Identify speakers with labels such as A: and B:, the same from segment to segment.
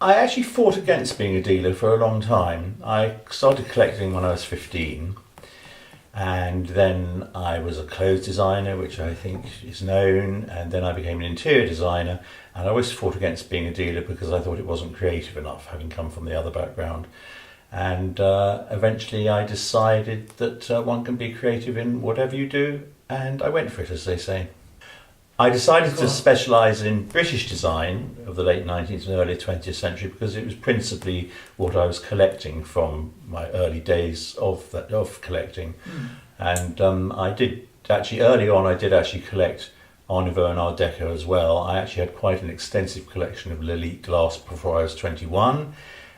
A: I actually fought against being a dealer for a long time. I started collecting when I was 15, and then I was a clothes designer, which I think is known, and then I became an interior designer, and I always fought against being a dealer because I thought it wasn't creative enough, having come from the other background. And eventually I decided that one can be creative in whatever you do, and I went for it, as they say. I decided to specialise in British design of the late 19th and early 20th century because it was principally what I was collecting from my early days of collecting. And I did actually, early on, I did actually collect Art Nouveau and Art Deco as well. I actually had quite an extensive collection of Lelite glass before I was 21,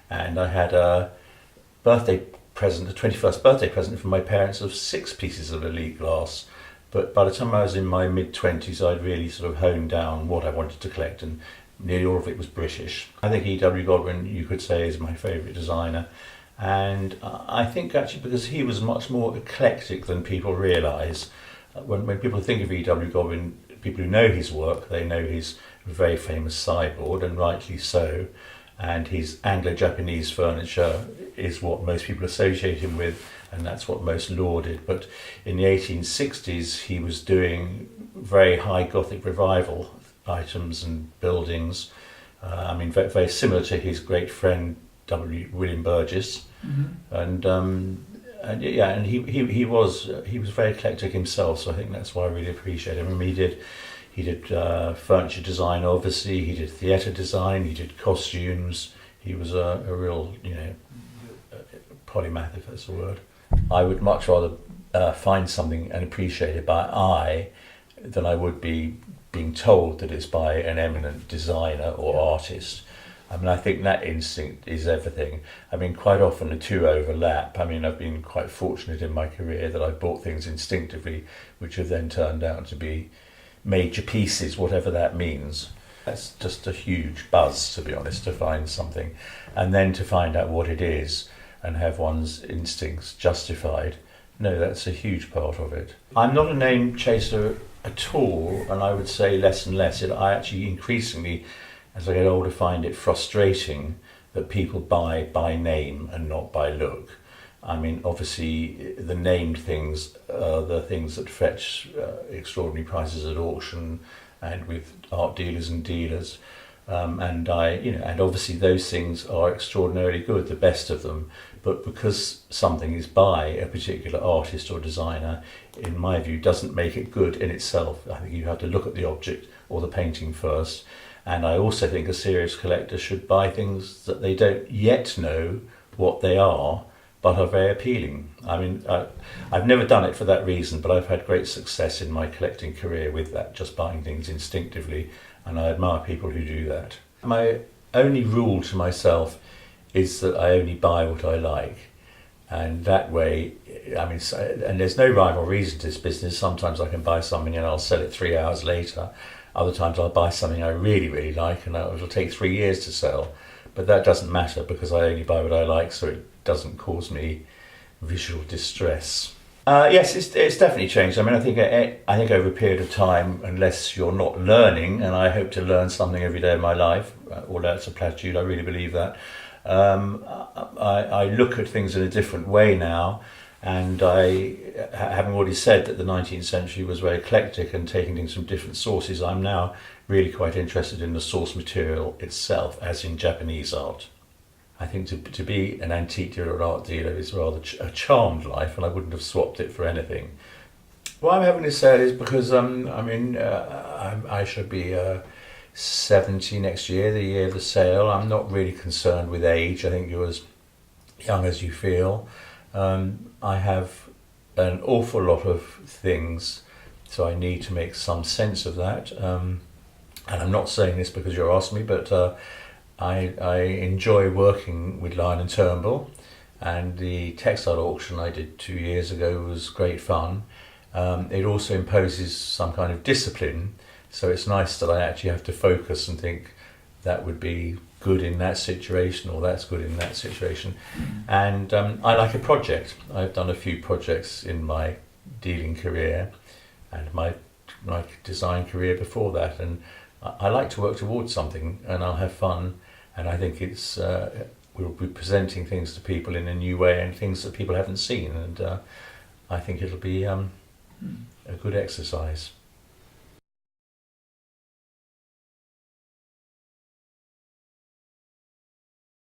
A: and I had a birthday present, a 21st birthday present from my parents of 6 pieces of Lelite glass. But by the time I was in my mid-20s, I'd really sort of honed down what I wanted to collect, and nearly all of it was British. I think E.W. Godwin, you could say, is my favourite designer. And I think actually because he was much more eclectic than people realise. When people think of E.W. Godwin, people who know his work, they know he's a very famous sideboard, and rightly so. And his Anglo-Japanese furniture is what most people associate him with, and that's what most lauded. But in the 1860s, he was doing very high Gothic revival items and buildings. Very, very similar to his great friend William Burgess, and he was very eclectic himself. So I think that's why I really appreciate him. I mean, he did furniture design, obviously. He did theatre design. He did costumes. He was a real, polymath, if that's a word. I would much rather find something and appreciate it by eye than I would be being told that it's by an eminent designer or artist. I mean, I think that instinct is everything. I mean, quite often the two overlap. I mean, I've been quite fortunate in my career that I've bought things instinctively, which have then turned out to be major pieces, whatever that means. That's just a huge buzz, to be honest, to find something. And then to find out what it is and have one's instincts justified. No, that's a huge part of it. I'm not a name chaser at all, and I would say less and less. I actually increasingly, as I get older, find it frustrating that people buy by name and not by look. I mean, obviously, the named things are the things that fetch extraordinary prices at auction and with art dealers and dealers. And obviously those things are extraordinarily good, the best of them. But because something is by a particular artist or designer, in my view, doesn't make it good in itself. I think you have to look at the object or the painting first. And I also think a serious collector should buy things that they don't yet know what they are, but are very appealing. I mean, I've never done it for that reason, but I've had great success in my collecting career with that, just buying things instinctively, and I admire people who do that. My only rule to myself is that I only buy what I like, and that way, and there's no rhyme or reason to this business. Sometimes I can buy something and I'll sell it 3 hours later. Other times I'll buy something I really, really like and it'll take 3 years to sell. But that doesn't matter because I only buy what I like, so it doesn't cause me visual distress. Yes, it's definitely changed. I mean, I think over a period of time, unless you're not learning, and I hope to learn something every day of my life, although that's a platitude, I really believe that. I look at things in a different way now, and having already said that the 19th century was very eclectic and taking things from different sources, I'm now really quite interested in the source material itself, as in Japanese art. I think to be an antique dealer or art dealer is rather a charmed life, and I wouldn't have swapped it for anything. Why I'm having this sale is because I should be 70 next year, the year of the sale. I'm not really concerned with age. I think you're as young as you feel. I have an awful lot of things, so I need to make some sense of that. And I'm not saying this because you're asking me, but I enjoy working with Lyon and Turnbull, and the textile auction I did 2 years ago was great fun. It also imposes some kind of discipline, so it's nice that I actually have to focus and think that would be good in that situation or that's good in that situation. And I like a project. I've done a few projects in my dealing career and my design career before that, and I like to work towards something, and I'll have fun and I think it's we'll be presenting things to people in a new way and things that people haven't seen, and I think it'll be a good exercise.